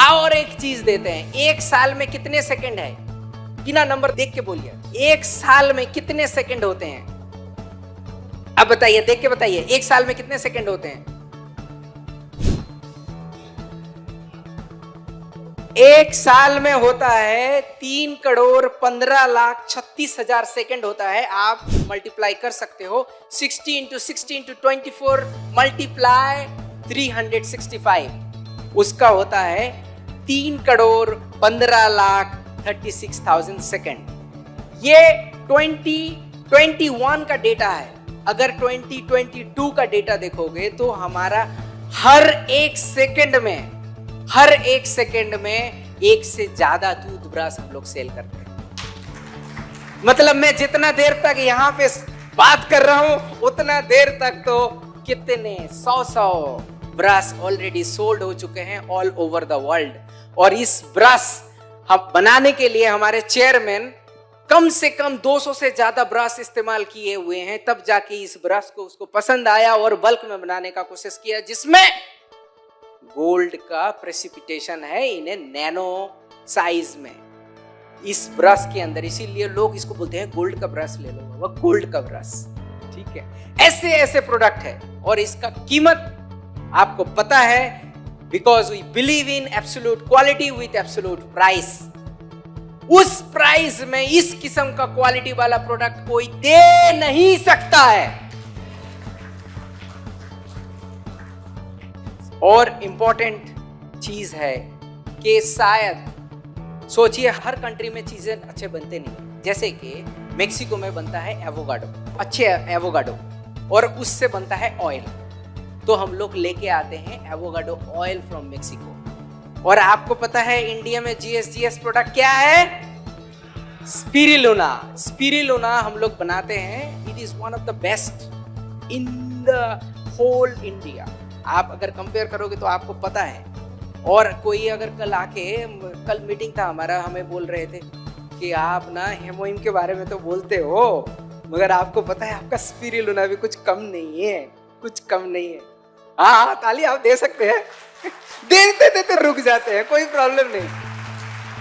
और एक चीज देते हैं, 1 साल में कितने सेकंड है? बिना नंबर देख के बोलिए, 1 साल में कितने सेकंड होते हैं? अब बताइए, देख के बताइए, 1 साल में कितने सेकंड होते हैं? 1 साल में होता है 3,15,36,000 सेकंड होता है। आप मल्टीप्लाई कर सकते हो, 60 × 60 × 24 मल्टीप्लाई 365, उसका होता है 3,15,36,000 सेकंड। ये 2021 का डेटा है। अगर 2022 का डेटा देखोगे तो हमारा हर एक सेकंड में 1 से ज्यादा टूथब्रश हम लोग सेल करते हैं। मतलब मैं जितना देर तक यहाँ पे बात कर रहा हूं उतना देर तक तो कितने 100 ब्रश ऑलरेडी सोल्ड हो चुके हैं ऑल ओवर द वर्ल्ड। और इस ब्रश हम बनाने के लिए हमारे चेयरमैन कम से कम 200 से ज्यादा ब्रश इस्तेमाल किए हुए हैं, तब जाके इस ब्रश को उसको पसंद आया और बल्क में बनाने का कोशिश किया, जिसमें गोल्ड का प्रेसिपिटेशन है इन ए नैनो साइज में इस ब्रश के अंदर, इसीलिए लोग इसको बोलते हैं गोल्ड का ब्रश ले लो, वो गोल्ड का ब्रश, ठीक है। ऐसे ऐसे प्रोडक्ट है और इसका कीमत आपको पता है, because we believe in absolute quality with absolute price. उस प्राइस में इस किस्म का क्वालिटी वाला प्रोडक्ट कोई दे नहीं सकता है। और इंपॉर्टेंट चीज है कि शायद सोचिए हर कंट्री में चीजें अच्छे बनते नहीं, जैसे कि मेक्सिको में बनता है एवोकाडो, अच्छे एवोकाडो, और उससे बनता है ऑयल, तो हम लोग लेके आते हैं एवोकाडो ऑयल फ्रॉम मेक्सिको। और आपको पता है इंडिया में जीएस प्रोडक्ट क्या है? स्पिरुलिना। स्पिरुलिना हम लोग बनाते हैं, it is one of the best in the whole India. आप अगर कंपेयर करोगे तो आपको पता है। और कोई अगर कल मीटिंग था हमारा, हमें बोल रहे थे कि आप ना हेमोइम के बारे में तो बोलते हो, मगर आपको पता है आपका स्पिरुलिना भी कुछ कम नहीं है, कुछ कम नहीं है। हाँ, ताली आप दे सकते हैं। देते रुक जाते हैं, कोई प्रॉब्लम नहीं।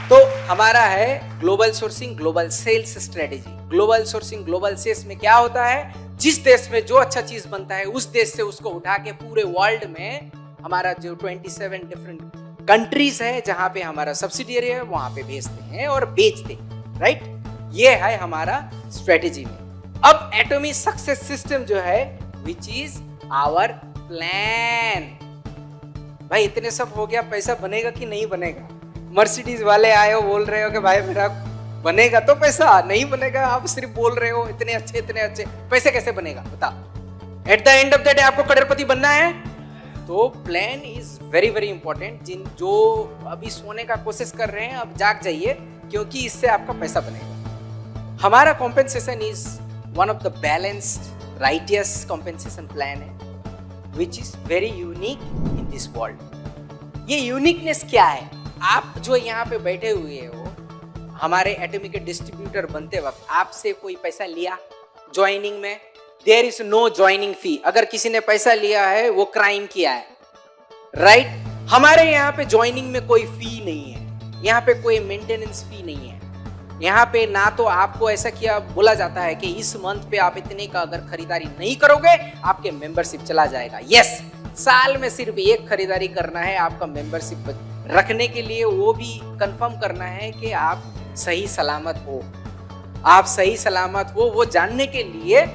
तो हमारा है global sourcing global sales strategy. Global sourcing global sales में क्या होता है, जिस देश में जो अच्छा चीज बनता है उस देश से उसको उठा के पूरे वर्ल्ड में, हमारा जो 27 डिफरेंट कंट्रीज है जहां पे हमारा सब्सिडियरी है वहां पे भेजते हैं और बेचते हैं, राइट। ये है हमारा स्ट्रेटेजी में। अब एटॉमिक सक्सेस सिस्टम जो है विच इज आवर प्लान। भाई इतने सब हो गया, पैसा बनेगा कि नहीं बनेगा? मर्सिडीज वाले आए हो, बोल रहे हो कि भाई मेरा बनेगा तो पैसा, नहीं बनेगा आप सिर्फ बोल रहे हो इतने अच्छे, पैसे कैसे बनेगा बता? At the end of the day आपको करोड़पति बनना है, तो plan is very very important. जो अभी सोने का कोशिश कर रहे हैं अब जाग जाइए, क्योंकि इससे आपका पैसा बनेगा। हमारा compensation is one of the balanced righteous compensation plan है which is very unique in this world. ये यूनिकनेस क्या है? आप जो यहाँ पे बैठे हुए हो, हमारे एटॉमिक के डिस्ट्रीब्यूटर बनते वक्त आपसे कोई पैसा लिया ज्वाइनिंग में? There is no joining fee. अगर किसी ने पैसा लिया है वो क्राइम किया है, राइट। हमारे यहाँ पे ज्वाइनिंग में कोई फी नहीं है, यहाँ पे कोई मेंटेनेंस फी नहीं है। यहाँ पे ना तो आपको ऐसा किया बोला जाता है कि इस मंथ पे आप इतने का अगर खरीदारी नहीं करोगे आपके मेंबरशिप चला जाएगा। यस, साल में सिर्फ एक खरीदारी करना है आपका मेंबरशिप रखने के लिए, वो भी कंफर्म करना है कि आप सही सलामत हो, आप सही सलामत हो, वो जानने के लिए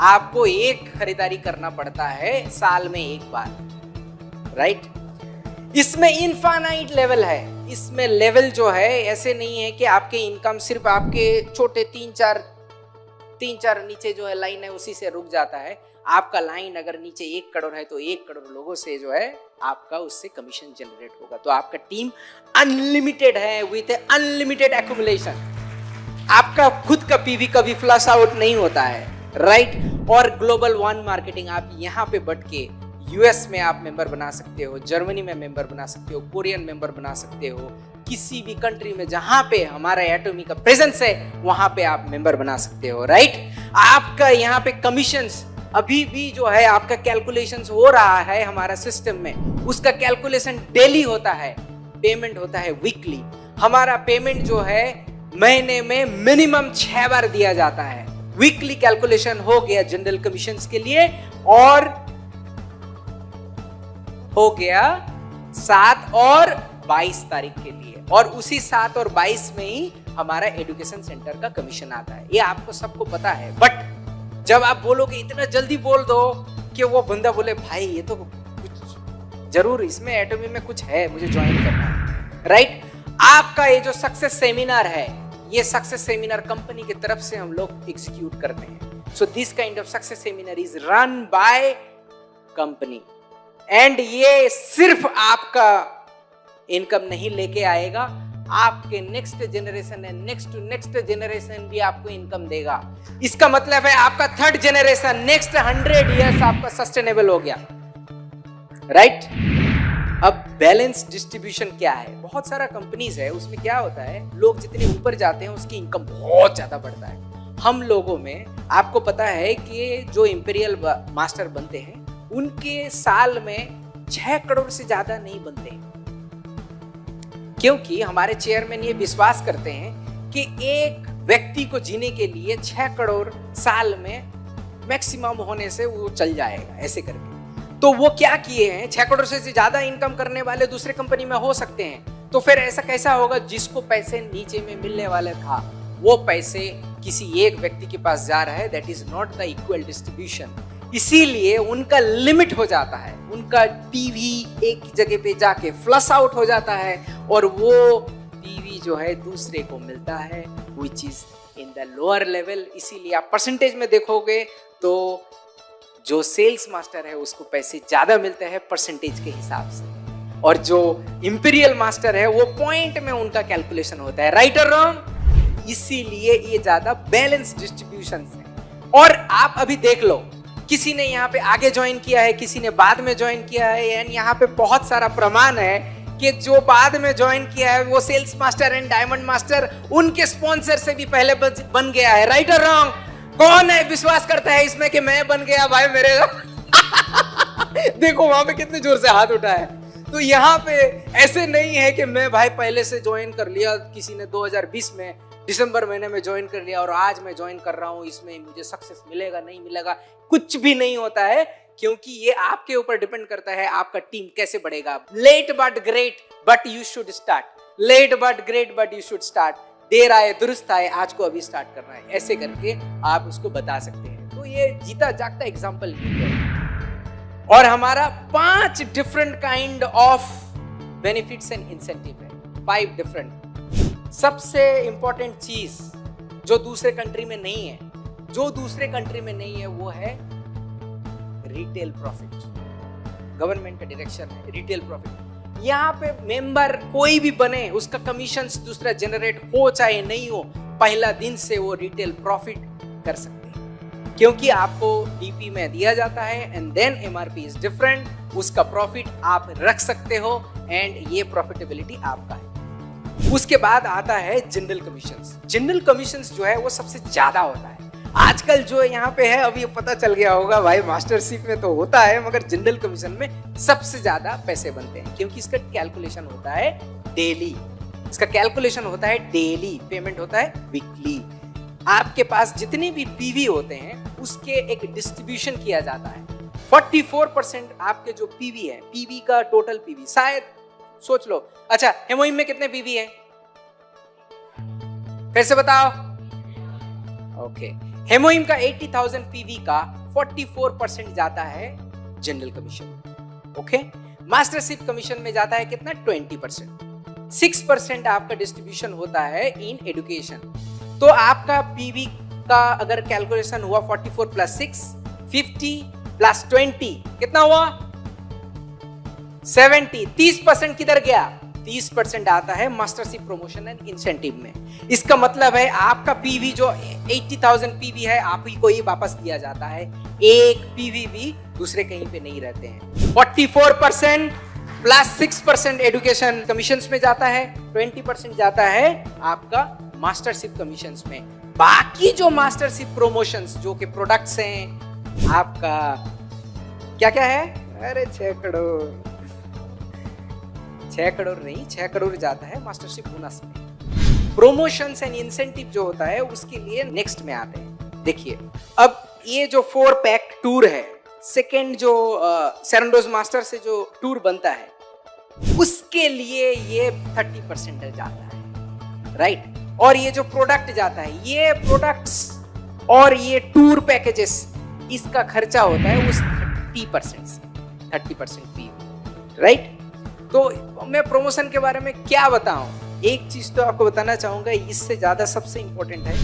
आपको एक खरीदारी करना पड़ता है साल में एक बार, राइट। इसमें इनफाइनाइट लेवल है, इसमें लेवल जो है ऐसे नहीं है कि आपके इनकम सिर्फ आपके छोटे तीन चार नीचे जो है लाइन है उसी से रुक जाता है। आपका लाइन अगर नीचे 1 करोड़ है तो 1 करोड़ लोगों से जो है आपका उससे कमीशन जनरेट होगा। तो आपका टीम अनलिमिटेड है विथ अनलिमिटेड एक्यूमुलेशन। आपका खुद का पीवी कभी फ्लश आउट नहीं होता है, राइट। और ग्लोबल वन मार्केटिंग, आप यहाँ पे बढ़ के यूएस में आप मेंबर बना सकते हो, जर्मनी में मेंबर बना सकते हो, कोरियन मेंबर बना सकते हो, किसी भी कंट्री में जहां पे हमारा एटॉमिक का प्रेजेंस है वहां पे आप मेंबर बना सकते हो, राइट। आपका यहाँ पे कमीशंस अभी भी जो है आपका कैलकुलेशंस हो रहा है हमारा सिस्टम में, उसका कैलकुलेशन डेली होता है, पेमेंट होता है वीकली। हमारा पेमेंट जो है महीने में मिनिमम 6 बार दिया जाता है। वीकली कैलकुलेशन हो गया जनरल कमीशंस के लिए, और हो गया 7 और 22 तारीख के लिए, और उसी 7 और 22 में ही हमारा एजुकेशन सेंटर का कमीशन आता है। ये आपको सबको पता है, बट जब आप बोलोगे इतना जल्दी बोल दो कि वो बंदा बोले भाई ये तो कुछ जरूर इसमें एटॉमी में कुछ है, मुझे ज्वाइन करना है, राइट। आपका ये जो सक्सेस सेमिनार है, ये सक्सेस सेमिनार कंपनी की तरफ से हम लोग एग्जीक्यूट करते हैं। So this kind of success seminar is run by company, and ये सिर्फ आपका इनकम नहीं लेके आएगा, आपके नेक्स्ट जनरेशन है, नेक्स्ट टू नेक्स्ट जनरेशन भी आपको इनकम देगा। इसका मतलब है आपका 3rd जनरेशन नेक्स्ट 100 इयर्स आपका सस्टेनेबल हो गया, राइट। अब बैलेंस डिस्ट्रीब्यूशन क्या है? बहुत सारा कंपनीज है, उसमें क्या होता है लोग जितने ऊपर जाते हैं उसकी इनकम बहुत ज्यादा बढ़ता है। हम लोगों में आपको पता है कि जो इंपीरियल मास्टर बनते हैं उनके साल में 6 करोड़ से ज्यादा नहीं बनते, क्योंकि हमारे चेयरमैन ये विश्वास करते हैं कि एक व्यक्ति को जीने के लिए 6 करोड़ साल में मैक्सिमम होने से वो चल जाएगा ऐसे करके। तो वो क्या किए हैं, 6 करोड़ से ज्यादा इनकम करने वाले दूसरे कंपनी में हो सकते हैं, तो फिर ऐसा कैसा होगा, जिसको पैसे नीचे में मिलने वाले था वो पैसे किसी एक व्यक्ति के पास जा रहा है, that is not the equal distribution. इसीलिए उनका लिमिट हो जाता है, उनका पीवी एक जगह पे जाके फ्लश आउट हो जाता है और वो पीवी जो है दूसरे को मिलता है which is in the lower level. इसीलिए आप परसेंटेज में देखोगे तो जो सेल्स मास्टर है उसको पैसे ज्यादा मिलते हैं परसेंटेज के हिसाब से, और जो इंपीरियल मास्टर है वो पॉइंट में उनका कैलकुलेशन होता है, राइट और रॉन्ग। इसीलिए ये ज्यादा बैलेंस डिस्ट्रीब्यूशन है। और आप अभी देख लो, किसी ने यहाँ पे आगे ज्वाइन किया है, किसी ने बाद में ज्वाइन किया है, एंड यहाँ पे बहुत सारा प्रमाण है कि जो बाद में ज्वाइन किया है वो sales master and diamond master उनके स्पॉन्सर से भी पहले बन गया है, राइट और रॉन्ग। कौन है विश्वास करता है इसमें कि मैं बन गया भाई मेरे देखो वहां पे कितने जोर से हाथ उठा है। तो यहाँ पे ऐसे नहीं है कि मैं भाई पहले से ज्वाइन कर लिया, किसी ने 2020 में दिसंबर महीने में ज्वाइन कर लिया और आज मैं ज्वाइन कर रहा हूँ, इसमें मुझे सक्सेस मिलेगा नहीं मिलेगा, कुछ भी नहीं होता है, क्योंकि ये आपके ऊपर डिपेंड करता है आपका टीम कैसे बढ़ेगा। Late but great but you should start, late but great but you should start, देर आए दुरुस्त आए, आज को अभी स्टार्ट करना है, ऐसे करके आप उसको बता सकते हैं। तो ये जीता जागता एग्जाम्पल है। और हमारा 5 different kind of benefits and incentive है, 5 डिफरेंट। सबसे इंपॉर्टेंट चीज जो दूसरे कंट्री में नहीं है, जो दूसरे कंट्री में नहीं है वो है रिटेल प्रॉफिट। गवर्नमेंट का डायरेक्शन है रिटेल प्रॉफिट। यहाँ पे मेंबर कोई भी बने उसका कमीशन दूसरा जनरेट हो चाहे नहीं हो, पहला दिन से वो रिटेल प्रॉफिट कर सकते हैं, क्योंकि आपको डीपी में दिया जाता है and then MRP is different, उसका प्रॉफिट आप रख सकते हो एंड ये प्रॉफिटेबिलिटी आपका है। उसके बाद आता है जनरल कमीशंस। जनरल कमीशंस जो है वो सबसे ज्यादा होता है आजकल जो यहाँ पे है, अभी पता चल गया होगा भाई, मास्टरशिप में तो होता है मगर जनरल कमीशन में सबसे ज्यादा पैसे बनते हैं, क्योंकि इसका कैलकुलेशन होता है डेली, इसका कैलकुलेशन होता है डेली, पेमेंट होता है वीकली। आपके पास जितने भी पीवी होते हैं उसके एक डिस्ट्रीब्यूशन किया जाता है। 44% आपके जो पीवी है, पीवी का टोटल पीवी, शायद सोच लो, अच्छा हेमोइम में कितने पीवी है, फिर से बताओ। ओके, हेमोइम का 80,000 पीवी का 44% जाता है general commission. Okay, mastership commission में जाता है कितना, 20%। 6% आपका डिस्ट्रीब्यूशन होता है इन एजुकेशन। तो आपका पीवी का अगर कैलकुलेशन हुआ 44 प्लस 6, 50 प्लस 20 कितना हुआ, 70। 30% किधर गया, 30% आता है मास्टरशिप प्रमोशन एंड इंसेंटिव में। इसका मतलब है आपका पीवी जो 80,000 पीवी है आप ही को ही वापस दिया जाता है, एक पीवी भी दूसरे कहीं पे नहीं रहते हैं। 44% प्लस 6% एजुकेशन कमीशंस में जाता है, 20% जाता है आपका मास्टरशिप कमीशंस में। बाकी जो मास्टरशिप प्रमोशंस जो कि प्रोडक्ट्स हैं आपका क्या क्या है, अरे 6 करोड़ नहीं, 6 करोड़ जाता है मास्टरशिप बोनस में। प्रोमोशंस एंड इंसेंटिव जो होता है उसके लिए नेक्स्ट में आते हैं। देखिए अब ये जो 4 पैक टूर है, सेकेंड जो सेरेंडोज मास्टर से जो टूर बनता है उसके लिए ये 30% जाता है, राइट। और ये जो प्रोडक्ट जाता है, ये प्रोडक्ट्स और ये टूर पैकेजेस, इसका खर्चा होता है उस 30% से, 30% पी, राइट। तो मैं प्रमोशन के बारे में क्या बताऊं, एक चीज तो आपको बताना चाहूंगा, इससे ज्यादा सबसे इंपॉर्टेंट है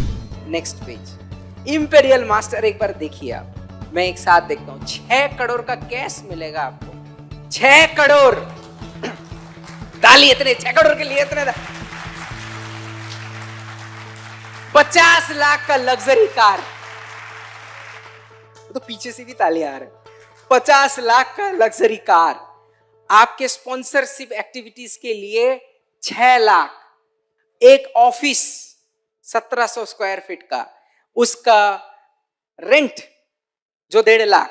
नेक्स्ट पेज। इंपीरियल मास्टर एक बार देखिए आप, मैं एक साथ देखता हूं। 6 करोड़ का कैश मिलेगा आपको, 6 करोड़ ताली, इतने 6 करोड़ के लिए इतने 50 लाख का लग्जरी कार, तो पीछे से भी ताली आ रहे, 50 लाख का लग्जरी कार। आपके स्पॉन्सरशिप एक्टिविटीज के लिए 6 लाख, एक ऑफिस 1700 स्क्वायर फीट का, उसका रेंट जो 1.5 लाख,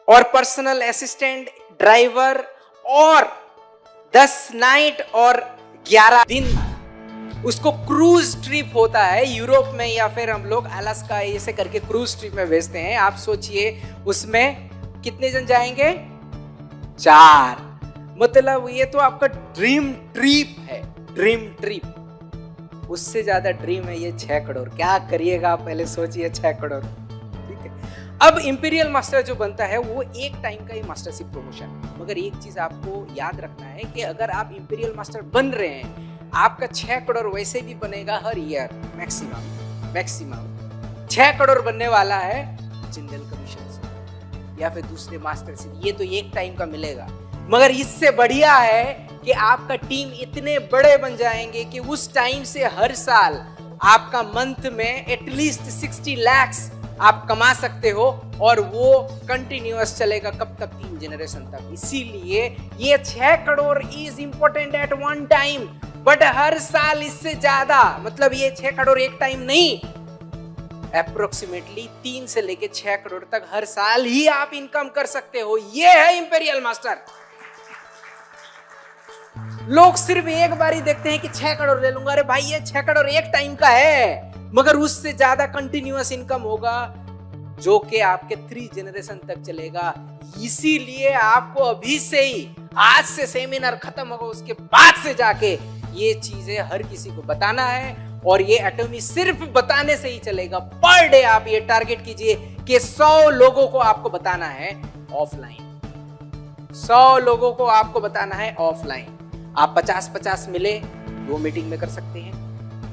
और पर्सनल असिस्टेंट ड्राइवर और 10 नाइट और 11 दिन उसको क्रूज ट्रिप होता है यूरोप में, या फिर हम लोग अलास्का ऐसे करके क्रूज ट्रिप में भेजते हैं। आप सोचिए उसमें कितने जन जाएंगे? 4। मतलब ये तो आपका ड्रीम ट्रिप है, ड्रीम ट्रिप। उससे ज्यादा ड्रीम है ये 6 करोड़। क्या करिएगा आप पहले सोचिए, 6 करोड़। ठीक है, अब इंपीरियल मास्टर जो बनता है वो एक टाइम का ही मास्टरशिप प्रमोशन है। मगर एक चीज आपको याद रखना है कि अगर आप इंपीरियल मास्टर बन रहे हैं, आपका 6 करोड़ वैसे भी बनेगा हर ईयर मैक्सिमम 6 करोड़ बनने वाला है जनरल कमीशन से या फिर दूसरे मास्टर से। ये तो एक टाइम का मिलेगा, मगर इससे बढ़िया है कि आपका टीम इतने बड़े बन जाएंगे कि उस टाइम से हर साल आपका मंथ में एटलीस्ट 60 लाख आप कमा सकते हो, और वो कंटिन्यूअस चलेगा कब तक? 3 जनरेशन तक। इसीलिए ये 6 crore is important at one time, but हर साल इससे ज्यादा, मतलब ये 6 करोड़ एक टाइम नहीं, अप्रोक्सीमेटली 3 से लेके 6 करोड़ तक हर साल ही आप इनकम कर सकते हो। ये है इंपीरियल मास्टर। लोग सिर्फ एक बार ही देखते हैं कि 6 करोड़ ले लूंगा। अरे भाई ये 6 करोड़ एक टाइम का है, मगर उससे ज्यादा कंटिन्यूअस इनकम होगा जो कि आपके 3 जनरेशन तक चलेगा। इसीलिए आपको अभी से ही, आज से सेमिनार खत्म होगा उसके बाद से जाके ये चीजें हर किसी को बताना है, और ये एटॉमी सिर्फ बताने से ही चलेगा। पर डे आप ये टारगेट कीजिए कि 100 लोगों को आपको बताना है ऑफलाइन। 100 लोगों को आपको बताना है ऑफलाइन। आप 50-50 मिले 2 मीटिंग में कर सकते हैं,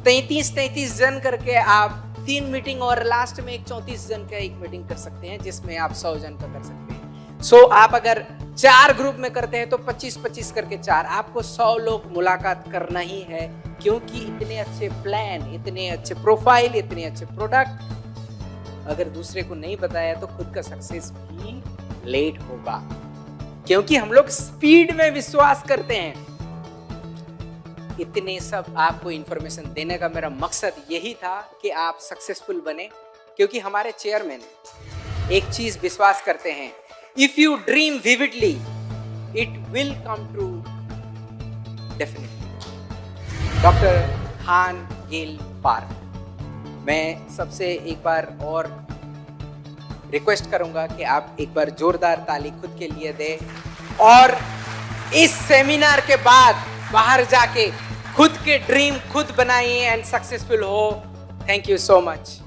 33-33 जन करके आप 3 मीटिंग, और लास्ट में एक 34 जन का एक मीटिंग कर सकते हैं, जिसमें आप 100 जन का कर सकते हैं। सो आप अगर 4 ग्रुप में करते हैं तो 25-25 करके 4, आपको 100 लोग मुलाकात करना ही है, क्योंकि इतने अच्छे प्लान, इतने अच्छे प्रोफाइल, इतने अच्छे प्रोडक्ट अगर दूसरे को नहीं बताया तो खुद का सक्सेस भी लेट होगा, क्योंकि हम लोग स्पीड में विश्वास करते हैं। इतने सब आपको इंफॉर्मेशन देने का मेरा मकसद यही था कि आप सक्सेसफुल बने, क्योंकि हमारे चेयरमैन एक चीज विश्वास करते हैं, if you dream vividly it will come true definitely. Doctor हान गेल पार्क। मैं सबसे एक बार और रिक्वेस्ट करूंगा कि आप एक बार जोरदार ताली खुद के लिए दें, और इस सेमिनार के बाद बाहर जाके खुद के ड्रीम खुद बनाइए एंड सक्सेसफुल हो। Thank you so much.